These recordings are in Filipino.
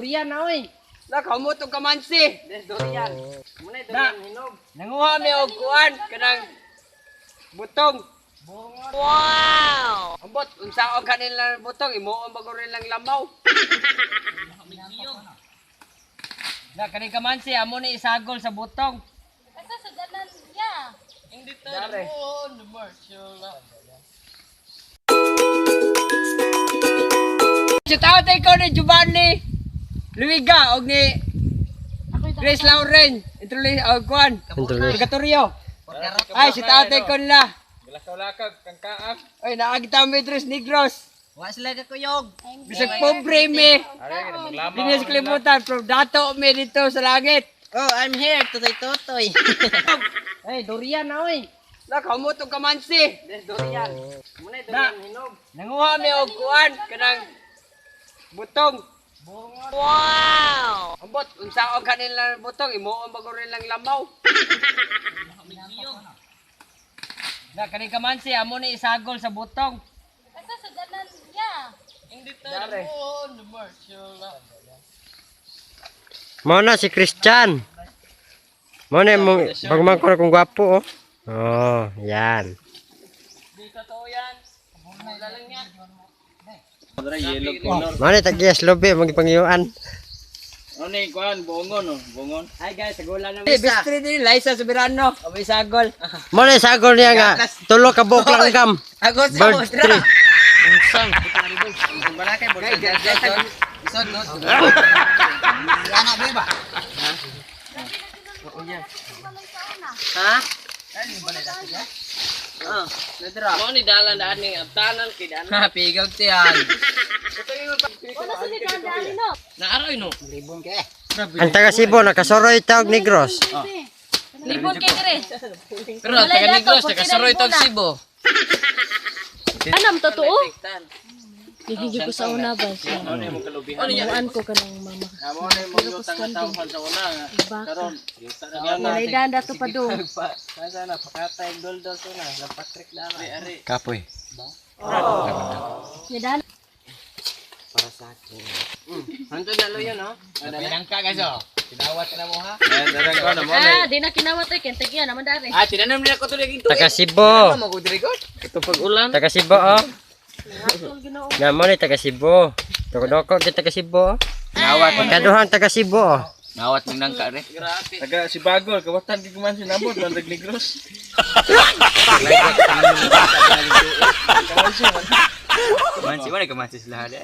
Durian na oy. Nakamo to kamansi. Durian. Muna durian hinog. Nanguha mi og kuan kanang butong. Wow! Ambot unsaon kanila butong imuon ba ko rin lang lamaw. Na kaning kamansi amo ni isagol sa butong. Kasi sa dalan niya. Hindi to on martial. Si tao tayo ko ni Giovanni Luiga og ni Grace Lauren. Introduce og kuan. Purgatorio. Ay si tao tayo ko nila. Lakaw-lakaw kang kaak. Ay naagita mo Tres Negros. Wa sila ka kuyog. Bisag pobre mi. Dinis kalimutan from dato mi dito sa langit. Oh, I'm here, Totoy. Hey, durian na oy. Nakamo to kamansi. Durian. Muna durian hinog. Nanguha mi og kuan kanang butong. Wow! Ambot unsaon kanila butong imuon ba ko rin lang lamaw. Na kaning kamansi amo ni isagol sa butong. Kasi sa dalan niya. Hindi to on martial. Mana si Christian. Mana mo pagmangko kung gwapo oh. Oh, yan. Di totoo yan. Wala lang yan. Mana tagyas lobe magipangiyuan. Ano yung kuhan? Bongon oh. Bongon. Hi guys, sagulan na. Bistri din Liza Soberano. Abay sagol. Mana sagol niya nga tulo ka buok lang gam. Ako sa Bird Ostra. tree. Unsang balakay bol. Isod no. Anak ba ba? Ha? Ah, nadra. Mo ni dalan daan ning tanan kay daan. Ha, pigaw tiyan. Wala sa dali no. Naaroy no. Ang taga Cebu nakasoroy tawag Negros. Libon kay dire. Pero taga Negros nakasoroy tog Cebu. Anam totoo? Gigigil ko sa una ba siya. Ano yung kalubihan? Anuan ko kanang mama. Amo na yung magutang na taon sa una nga. Karon, yuta na nga na. Nalaidan dato pa do. Kaya na pakatay doldol to na, sa Patrick lang. Ari. Kapoy. Nyadan. Hanto na lo yun, no? Pinangka guys oh. Tinawat na mo ha. Darang ko na mo. Di na kinawat ay kentag yan naman dari. Ah, tinanam nila ko tuloy ginto. Taga Cebu. Ito pag ulan. Taga Cebu oh. Nga mo ni taga Cebu. Doko-doko kita taga Cebu. Nawat. Kaduhang taga Cebu oh. Nawat ning nangka re. Grabe. Taga si Bagol, kawatan di kuman sinabot man tag Negros. Mansi wala ka mansi sila hada.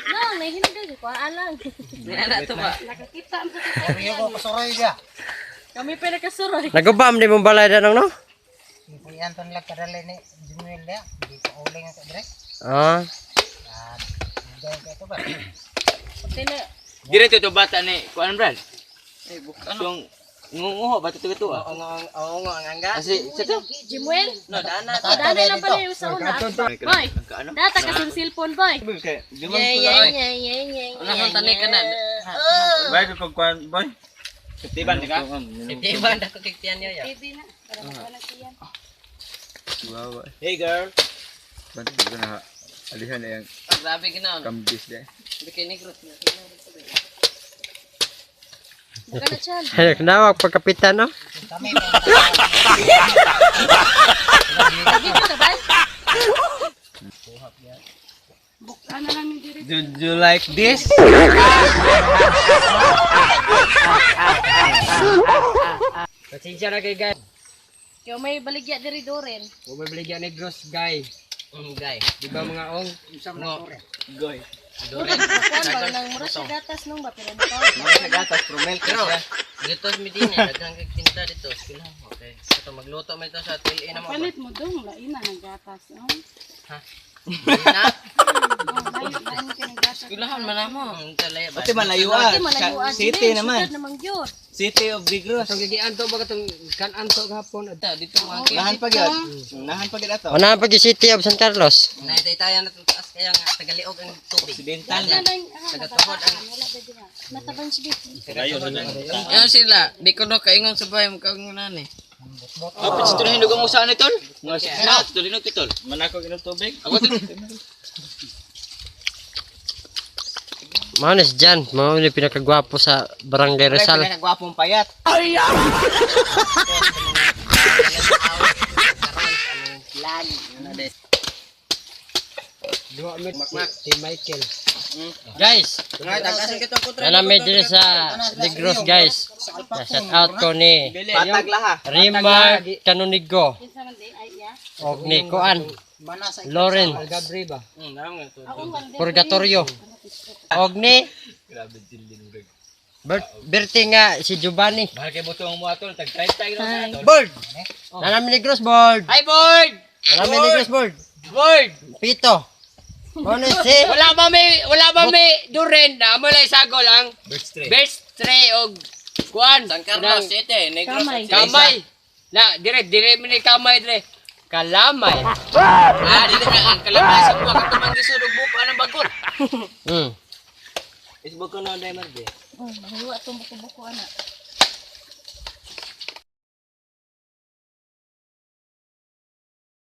Nang nahihinig din ko alang. Nana to ba. Nakakita ang sa Kami pa nakasuroy. Nagubam di mo balay danong no? Anton lang kadali ni Jumel dia di pauling sa dire. Ah. Dahil ito ba? Tina Dire to bata ni kuan brad. Ay bukan. Sung ngunguho bata to to. Oo nga, ang angga. Kasi sa to. Jimuel. No dana. Dali na pala yung sa una. Boy. Data ka sa cellphone boy. Di man ko Ano sa tani ka na? Bay ko kuan boy. Ketiban di ka? Tiban dako kiktian niyo ya. TV na. Para magwala siya. Wow. Hey girl. Bantu ko na alihan na yang Grabe ginaon. kambis deh. Bikini grot na. Magana chan. Hay nawag pagkapitan no? Kami Video ka ba? Buka na lang yung dire. Do you like this? Pasensya na kay guys. Kaya may baligya diri doren. Kung may baligyan ni Gross, guy. Guy. Di ba mga ong? Usap na ko. Goy. Kuan ba nang mura sa gatas nung ba pero dito. Sa gatas promel Pero dito sa Medina daghang tinta dito. Sila. Okay. Ito magluto man ito sa tuloy na mo. Palit mo dong lain na ng gatas. Oh. Na. Lain ka ng gatas. Skulahan man mo. Talay ba. Pati malayuan. Malayuan City naman. Namang gyud. City of Negros. Atong gigian to ba katong kanan to gahapon. Ito dito mga Nahan pa gyud. Nahan pa gyud ato. Una pag City of San Carlos. naitay-tayan na itong taas kaya nga tagaliog ang tubig. Occidental na. Tagatuhod ang Wala ba dira. Natabang si Vicky. Yan sila, di ko no kaingon sa bahay magkaungunan eh. Kapit sa tuloy hindugang usahan ni tol. Na, tuloy no tol. Manako inom tubig. Ako tol. Manis dyan. Mga ni pinakagwapo sa Barangay Rizal. Pinakagwapong payat. Dua mit si Michael. Guys, nanami din sa Negros guys. Shout out ko ni Patag laha. Rima Canonigo. Og ni Kuan. Loren Algabre ba? Purgatorio. Og ni Berti nga si Giovanni. Bird. Nanami Negros board. Hi board. Nanami Negros board. Board. Pito. Ano si? Wala ba may duren na mo lang sagol ang best tray og kuan San Carlos City, Negros Kamay. kamay. Na dire mi ni kamay dire. Kalamay. Dili ka ang kalamay sa buwak at tumanggisod og buko anang bagol. Hmm. Facebook ko na diamond eh. Oh, mahiwa tong buko-buko ana.